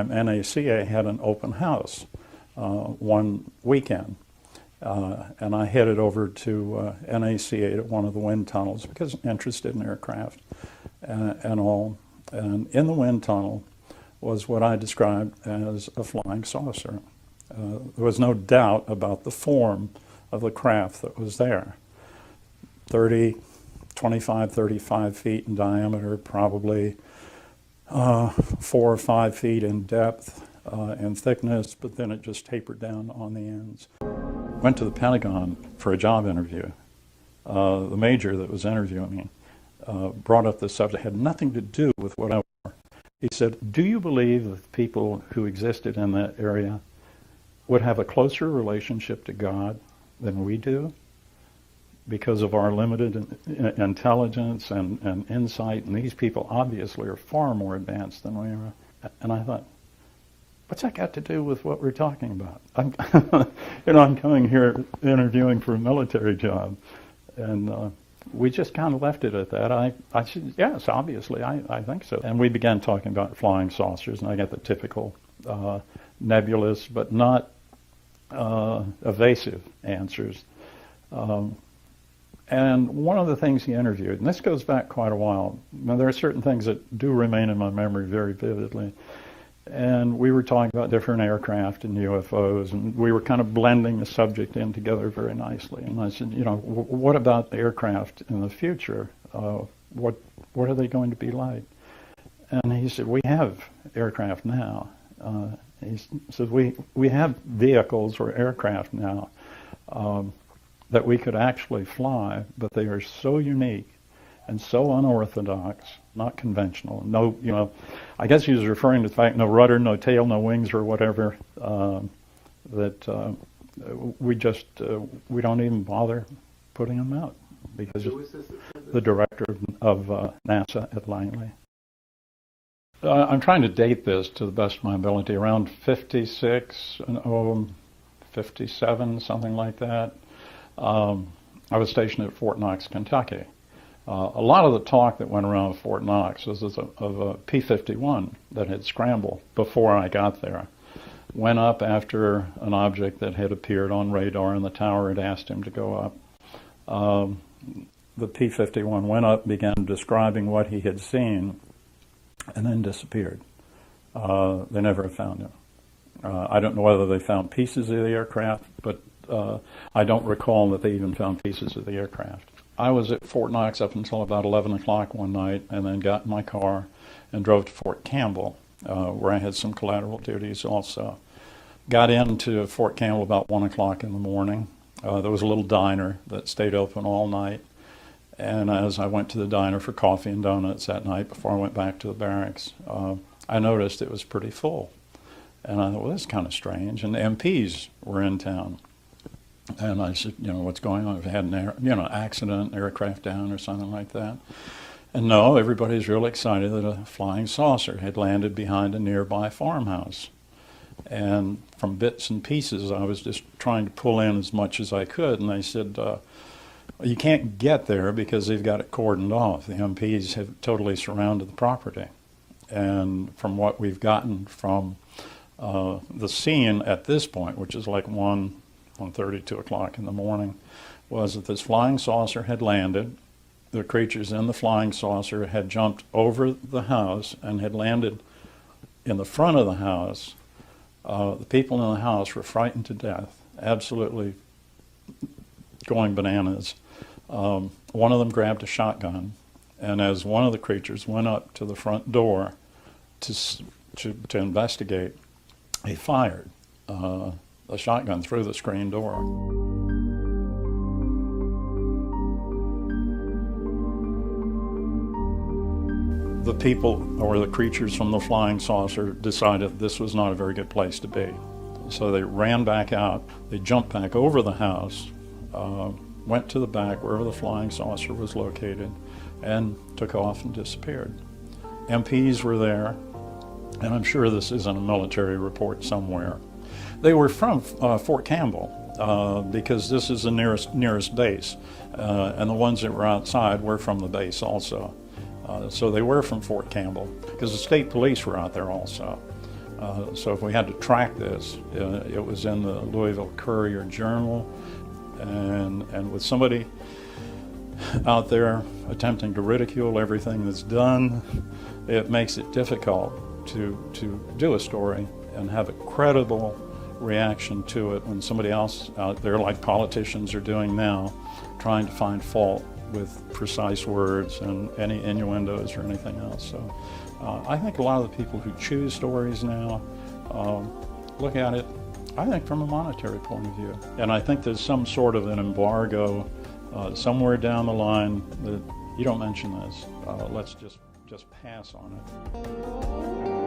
NACA had an open house one weekend. And I headed over to NACA to one of the wind tunnels because I'm interested in aircraft and all. And in the wind tunnel was what I described as a flying saucer. There was no doubt about the form of the craft that was there. 25, 35 feet in diameter, probably 4 or 5 feet in depth and thickness, but then it just tapered down on the ends. Went to the Pentagon for a job interview. The major that was interviewing me brought up this subject. It had nothing to do with what I wore. He said, "Do you believe that people who existed in that area would have a closer relationship to God than we do because of our limited intelligence and insight? And these people obviously are far more advanced than we are." And I thought, what's that got to do with what we're talking about? I'm coming here interviewing for a military job, and we just kind of left it at that. I said, yes, obviously, I think so. And we began talking about flying saucers, and I got the typical nebulous but not evasive answers. And one of the things he interviewed, and this goes back quite a while, now there are certain things that do remain in my memory very vividly, and we were talking about different aircraft and UFOs, and we were kind of blending the subject in together very nicely. And I said, what about the aircraft in the future? What are they going to be like? And he said, we have aircraft now. He said, we have vehicles or aircraft now that we could actually fly, but they are so unique and so unorthodox, not conventional. No, I guess he was referring to the fact no rudder, no tail, no wings or whatever, that we don't even bother putting them out because the director of NASA at Langley. I'm trying to date this to the best of my ability, around 56, 57, something like that. I was stationed at Fort Knox, Kentucky. A lot of the talk that went around Fort Knox was of a P-51 that had scrambled before I got there. Went up after an object that had appeared on radar, and the tower had asked him to go up. The P-51 went up, began describing what he had seen, and then disappeared. They never found him. I don't know whether they found pieces of the aircraft, but I don't recall that they even found pieces of the aircraft. I was at Fort Knox up until about 11 o'clock one night, and then got in my car and drove to Fort Campbell, where I had some collateral duties also. Got into Fort Campbell about 1 o'clock in the morning. There was a little diner that stayed open all night, and as I went to the diner for coffee and donuts that night before I went back to the barracks, I noticed it was pretty full. And I thought, well, that's kind of strange. And the MPs were in town. And I said, what's going on? Have you had an accident, aircraft down or something like that? And no, everybody's really excited that a flying saucer had landed behind a nearby farmhouse. And from bits and pieces, I was just trying to pull in as much as I could. And they said, you can't get there because they've got it cordoned off. The MPs have totally surrounded the property. And from what we've gotten from the scene at this point, which is like 1:30, 2 o'clock in the morning, was that this flying saucer had landed. The creatures in the flying saucer had jumped over the house and had landed in the front of the house. The people in the house were frightened to death, absolutely going bananas. One of them grabbed a shotgun, and as one of the creatures went up to the front door to investigate, he fired a shotgun through the screen door. The people, or the creatures from the flying saucer, decided this was not a very good place to be. So they ran back out, they jumped back over the house, went to the back wherever the flying saucer was located, and took off and disappeared. MPs were there, and I'm sure this isn't a military report somewhere. They were from Fort Campbell, because this is the nearest base, and the ones that were outside were from the base also. So they were from Fort Campbell, because the state police were out there also. So if we had to track this, it was in the Louisville Courier-Journal, and with somebody out there attempting to ridicule everything that's done, it makes it difficult to do a story and have a credible reaction to it when somebody else out there, like politicians are doing now, trying to find fault with precise words and any innuendos or anything else. So I think a lot of the people who choose stories now look at it, I think, from a monetary point of view. And I think there's some sort of an embargo somewhere down the line that you don't mention this, let's just pass on it.